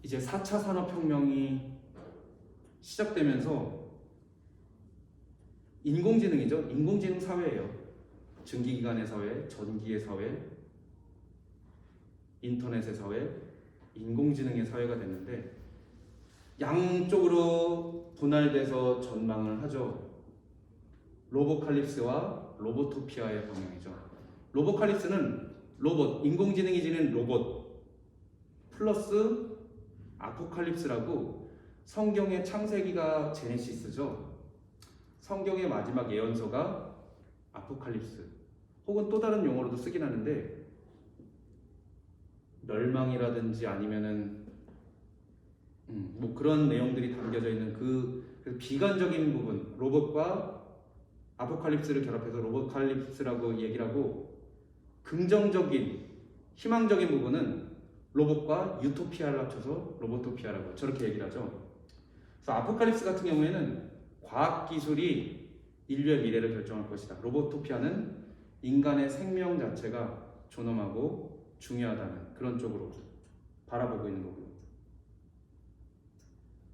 이제 4차 산업혁명이 시작되면서 인공지능이죠. 인공지능 사회예요. 증기기관의 사회, 전기의 사회, 인터넷의 사회, 인공지능의 사회가 됐는데 양쪽으로 분할돼서 전망을 하죠. 로보칼립스와 로보토피아의 방향이죠. 로보칼립스는 로봇, 인공지능이 지닌 로봇 플러스 아포칼립스라고 성경의 창세기가 제네시스죠. 성경의 마지막 예언서가 아포칼립스 혹은 또 다른 용어로도 쓰긴 하는데 멸망이라든지 아니면은 뭐 그런 내용들이 담겨져 있는 그 비관적인 부분, 로봇과 아포칼립스를 결합해서 로봇칼립스라고 얘기를 하고, 긍정적인 희망적인 부분은 로봇과 유토피아를 합쳐서 로보토피아라고 저렇게 얘기를 하죠. 그래서 아포칼립스 같은 경우에는 과학기술이 인류의 미래를 결정할 것이다. 로보토피아는 인간의 생명 자체가 존엄하고 중요하다는 그런 쪽으로 바라보고 있는 거고요.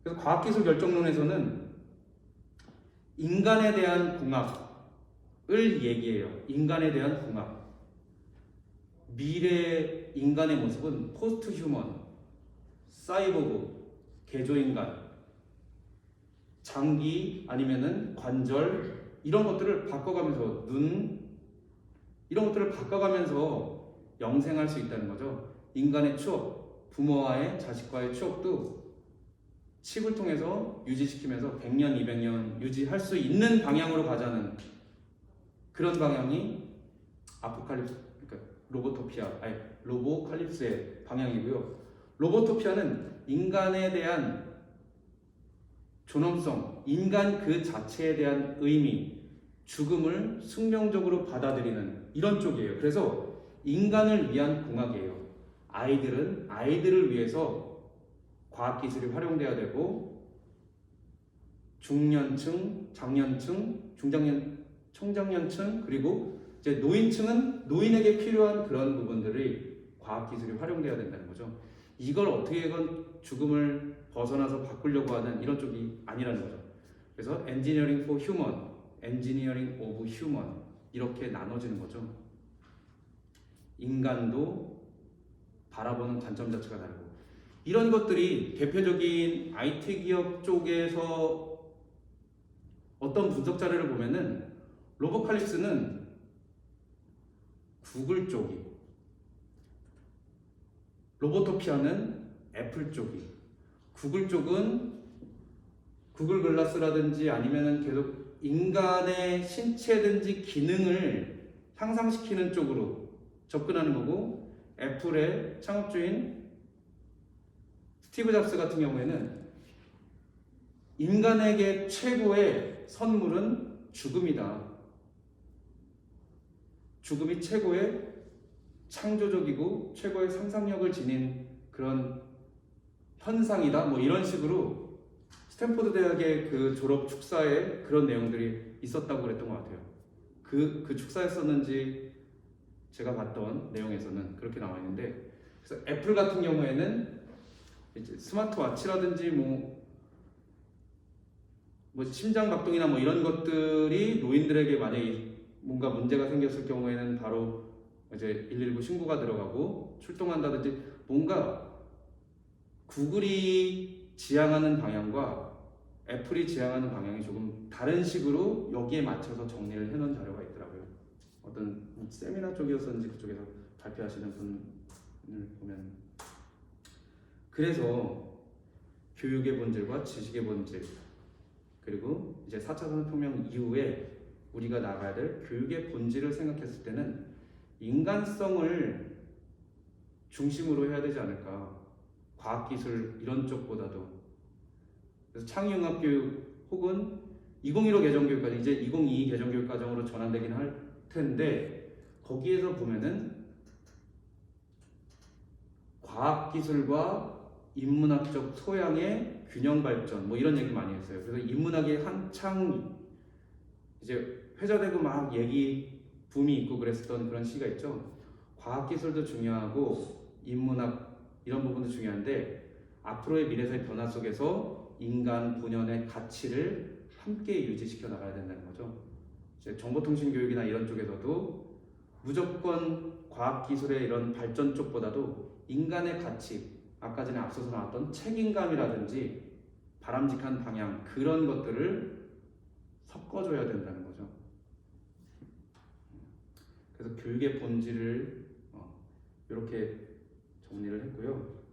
그래서 과학기술 결정론에서는 인간에 대한 궁합을 얘기해요. 인간에 대한 궁합. 미래 인간의 모습은 포스트 휴먼, 사이보그, 개조인간, 장기 아니면은 관절 이런 것들을 바꿔가면서 눈 이런 것들을 바꿔가면서 영생할 수 있다는 거죠. 인간의 추억, 부모와의 자식과의 추억도 칩을 통해서 유지시키면서 100년, 200년 유지할 수 있는 방향으로 가자는 그런 방향이 아포칼립스, 그러니까 로보칼립스의 방향이고요. 로보토피아는 인간에 대한 존엄성, 인간 그 자체에 대한 의미, 죽음을 숙명적으로 받아들이는 이런 쪽이에요. 그래서 인간을 위한 공학이에요. 아이들은 아이들을 위해서 과학기술이 활용돼야 되고, 중년층, 장년층, 중장년, 청장년층, 그리고 이제 노인층은 노인에게 필요한 그런 부분들이 과학기술이 활용돼야 된다는 거죠. 이걸 어떻게든 죽음을 벗어나서 바꾸려고 하는 이런 쪽이 아니라는 거죠. 그래서 엔지니어링 포 휴먼, 엔지니어링 오브 휴먼 이렇게 나눠지는 거죠. 인간도 바라보는 관점 자체가 다르고, 이런 것들이 대표적인 IT 기업 쪽에서 어떤 분석 자료를 보면은 로보칼립스는 구글 쪽이, 로보토피아는 애플 쪽이, 구글 쪽은 구글 글라스라든지 아니면은 계속 인간의 신체든지 기능을 향상시키는 쪽으로 접근하는 거고, 애플의 창업주인 스티브 잡스 같은 경우에는 인간에게 최고의 선물은 죽음이다. 죽음이 최고의 창조적이고 최고의 상상력을 지닌 그런 현상이다. 뭐 이런 식으로 스탠포드 대학의 그 졸업 축사에 그런 내용들이 있었다고 그랬던 것 같아요. 그 축사였었는지 제가 봤던 내용에서는 그렇게 나와 있는데, 그래서 애플 같은 경우에는 이제 스마트워치라든지 뭐 심장박동이나 뭐 이런 것들이 노인들에게 만약에 뭔가 문제가 생겼을 경우에는 바로 이제 119 신고가 들어가고 출동한다든지, 뭔가 구글이 지향하는 방향과 애플이 지향하는 방향이 조금 다른 식으로 여기에 맞춰서 정리를 해놓은 자료가 있더라고요. 어떤 세미나 쪽이었었는지 그쪽에서 발표하시는 분을 보면, 그래서 교육의 본질과 지식의 본질, 그리고 이제 4차 산업혁명 이후에 우리가 나가야 될 교육의 본질을 생각했을 때는 인간성을 중심으로 해야 되지 않을까. 과학기술 이런 쪽보다도. 그래서 창의융합교육 혹은 2015 개정교육과정, 이제 2022 개정교육과정으로 전환되긴 할 텐데, 거기에서 보면은 과학기술과 인문학적 소양의 균형 발전 뭐 이런 얘기 많이 했어요. 그래서 인문학이 한창 이제 회자되고 막 얘기 붐이 있고 그랬었던 그런 시기가 있죠. 과학기술도 중요하고 인문학 이런 부분도 중요한데, 앞으로의 미래사회 변화 속에서 인간 본연의 가치를 함께 유지시켜 나가야 된다는 거죠. 이제 정보통신교육이나 이런 쪽에서도 무조건 과학기술의 이런 발전 쪽보다도 인간의 가치, 아까 전에 앞서서 나왔던 책임감이라든지 바람직한 방향, 그런 것들을 섞어줘야 된다는 거죠. 그래서 교육의 본질을 이렇게 정리를 했고요.